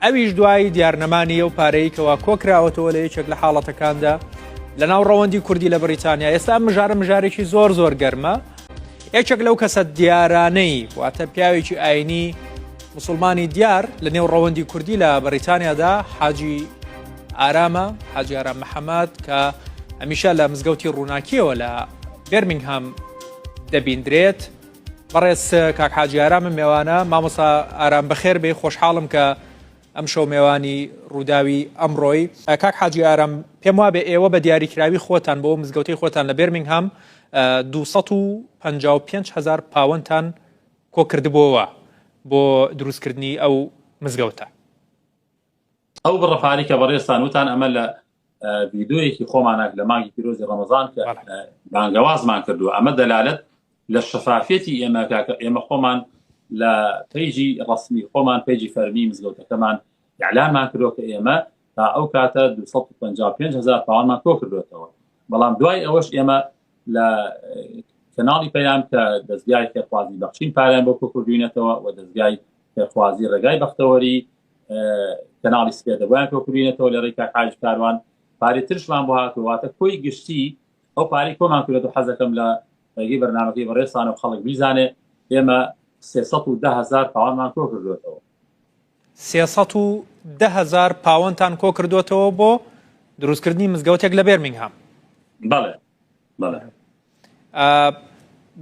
ئەویش دوای دیارنەمانی ئەو پارەی کەوا کۆکراوەتەوە لە یەکێک لە حاڵەتەکاندا لەناو ڕەوەندی کوردی لە بەریتانیا. ئێستا مژارێکی زۆر گەرمە. یەکێک لەو کەسە دیارانەی واتە پیاوێکی ئاینی مسلمانی دیار لە نێو ڕەوەندی کوردی لە بەریتانیادا حاجی ئارامە، حاجی ئارام محەممەد، کە هەمیشە لە مزگەوتی ڕووناکیەوە لە بێرمینگهام دەبیندرێت. بەڕێز کاک حاجی ئارامە میێوانە، مامۆستا ئارام بەخێر بێ، خۆشحاڵم کە ئەم شەو میێوانی ڕووداوی ئەمڕۆی. کاک حاجی ئارام، پێم وابێ ئێوە بە دیاریکراوی خۆتان بۆ مزگەوتی خۆتان لە بێرمینگهام 255,000 پاوەندتان کۆکردبووەوە بۆ دروستکردنی ئەو مزگەوتە. ئەو بڕەپاری کە بەڕێستان وتان ئەمە لە ڤیدۆیەکی خۆمانە لە مانگی پیرۆزی ڕەمەزان کە بانگەوازمان کردووە. ئەمە دەلالەت لە شەفافێتی ئێمە خۆمان لە پەیجی ڕەسمی خۆمان، پەیجی فەرمی مزگەوتەکەمان ئیعلانمان کردووە کە ئێمە تا ئەو کاتە 255,000 پاوەندمان کۆ کردوێتەوە. بەڵام دوای ئەوەش ئێمە لە کەناڵی پەیام کە دەستگای خێرخوازی بەخشین پارەیان بۆ کۆکردوینەتەوە و دەستگای خێرخوازی ڕێگای بەختەوەری کەناڵی سپێدەبوویان کۆکردوینەتەوە لە ڕێی کاک حاج کاروان. پارەی ترشمان بۆ هاتوواتە کۆی گشتی ئەو پارەی کۆمان کردێت و حەزەکەم لە ڕێگەی بەرنامەکەی بەڕێستانە و خەڵک بیزانێ ئێمە 310,000 پاوەندمان کۆ کردوێتەوە. 310,000 پاوەندتان کۆ کردوێتەوە بۆ دروستکردنی مزگەوتێک لە بێرمینگهام. بەڵێ بەڵێ.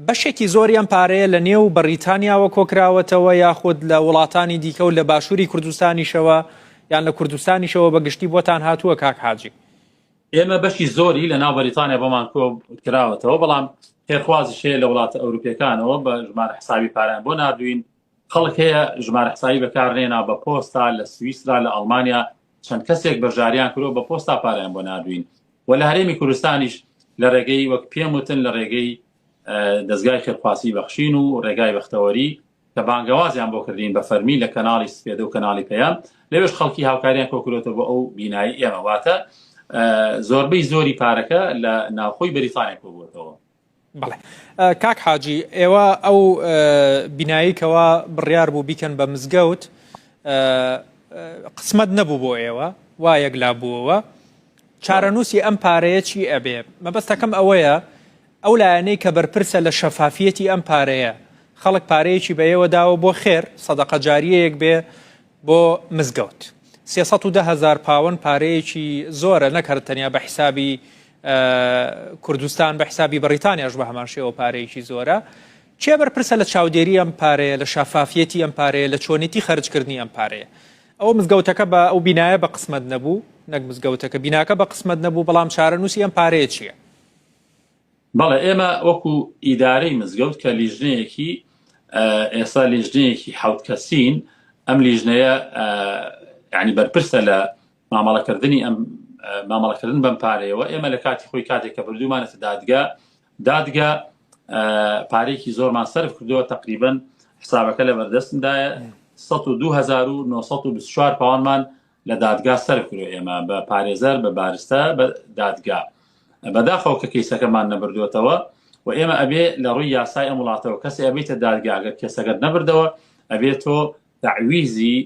بەشێکی زۆریان پارەیە لە نێو بەریتانیاوە کۆکراوەتەوە یاخود لە وڵاتانی دیکە و لە باشووری کوردستانیشەوە یان لە کوردستانیشەوە بەگشتی بۆتان هاتووە کاک حاجی؟ ئێمە بەشی زۆری لە ناو بەریتانیا بۆمان کۆکراوەتەوە، بەڵام خێرخوازیشەیە لە وڵاتە ئەوروپیەکانەوە بە ژمارە حسابی پارەیان بۆ نردوین. خەڵک هەیە ژمارە حسابی بەکارهێنا بە پۆستا لە سویسرا لە ئەڵمانیا چەند کەسێک بەژاریان کردەوە بە پۆستا پارەیان بۆ نردوین. و لە هەرێمی کوردستانیش لە ڕێگەی وەک پێم وتن لە ڕێگەی دەستگای خێرخواسی بەخشین و ڕێگای بەختەوەری کە بانگەوازیان بۆ کردین بە فەرمی لە کەناڵی سپێدە و کەناڵی پەیام، لەوێش خەڵکی هاوکاریان کۆکردێتەوە بۆ ئەو بینایی ئێمە. واتە زۆربەی زۆری پارەکە لە ناوخۆی بەریتانیا کۆبووەتەوە. بەڵێ کاک حاجی، ئێوە ئەو بیناییکەوە بڕیار بوو بیکەن بە مزگەوت قسمەت نەبوو بۆ ئێوە، وا یەکلا بووەوە. چارەنووسی ئەم پارەیە چی ئەبێ؟ مەبەستەکەم ئەوەیە ئەو لایەنەی کە بەرپرسە لە شەفافیەتی ئەم پارەیە، خەڵک پارەیەکی بە ئێوە داوە بۆ خێر، سەدەقە جاریەیەک بێ بۆ مزگەوت. 310,000 پاوەند پارەیەکی زۆرە، نەکرد تەنیا بە حیسابی کوردستان، بە حیسابی بەریتانیاش بە هەمان شێوە پارەیەکی زۆرە. چێ بەرپرسە لە چاودێری ئەم پارەیە، لە شەفافیەتی ئەم پارەیە، لە چۆنیتی خەرجکردنی ئەم پارەیە؟ ئەو مزگەوتەکە بە ئەو بینایە بە قسمەت نەبوو، نەک مزگەوتەکە بیناکە بە قسمەت نەبوو، بەڵام چارەنووسی ئەم پارەیە چییە؟ بەڵێ ئێمە وەکو ئیدارەی مزگەوت کە لیژنەیەکی ئێستا لیژنەیەکی حەوت کەسین، ئەم لیژنەیە یعنی بەرپرسە لە مامەڵەکردن بەم پارەیەوە. ئێمە لە کاتی خۆی کاتێک کە بردومانێتە دادگا پارێکی زۆرمان سەرف کردووە، تقریبەن حسابەکە لە بەردەستمدایە 102,924 پاوەندمان لە دادگا سەرف کردووە ئێمە بە پارێزەر، بە بارستە، بە دادگا، بەداخەوە کە کەیسەکەمان نەبردوێتەوە. و ئێمە ئەبێ لە ڕووی یاسای ئەم وڵاتەوە کەسی ئەبێتە دادگا، ئەگەر کەسەکەت نەبردەوە ئەبێت تۆ تعویزی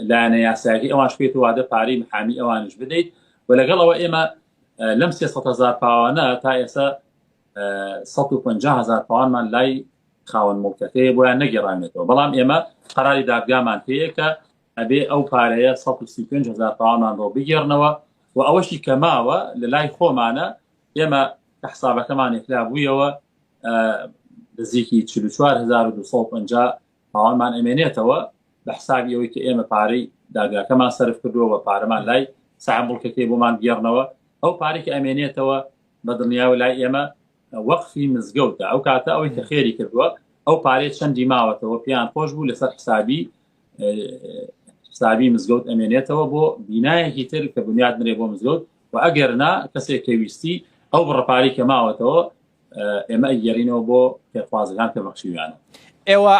لایەنە یاسایەکەی ئەوانش پێێت وادە پارەی محامی ئەوانش بدەیت. و لەگەڵەوە ئێمە لەم 300,000 پاوانە تا ئێستا 150,000 پاوانمان لای خاوەن مڵکەکەیە بۆیان نەگەڕانێتەوە. بەڵام ئێمە قەراری دادگامان هەیە کە ئەبێ ئەو پارەیە 135,000 پاوانمان بۆ بگێڕنەوە. و ئەوەشی کە ماوە لە لای خۆمانە ئێمە کە حسابەکەمان ئێکلا بوویەوە نزیکی 44,250 پاوانمان ئەمێنێتەوە بە حسابی ئەوەی کە ئێمە پارەی دادگاکەمان سەرف کردووە و پارەمان لای ساحەب مڵکەکەی بۆمان گێڕنەوە. ئەو پارەی کە ئەمێنێتەوە بە دڵنیاوە لای ئێمە وەقفی مزگەوتە. ئەو کاتە ئەوەی کە خێری کردووە ئەو پارەی چەندی ماوەتەوە پێیان خۆش بوو لەسەر حسابی مزگەوت ئەمێنێتەوە بۆ بینایەکی تر کە بنیاد نرێ بۆ مزگەوت. و ئەگەرنا کەسێک پێویستی ئەو بڕەپاری کە ماوەتەوە ئێمە ئەگەڕینەوە بۆ خێرخوازەکان کە بەخشیویانە. ئێوە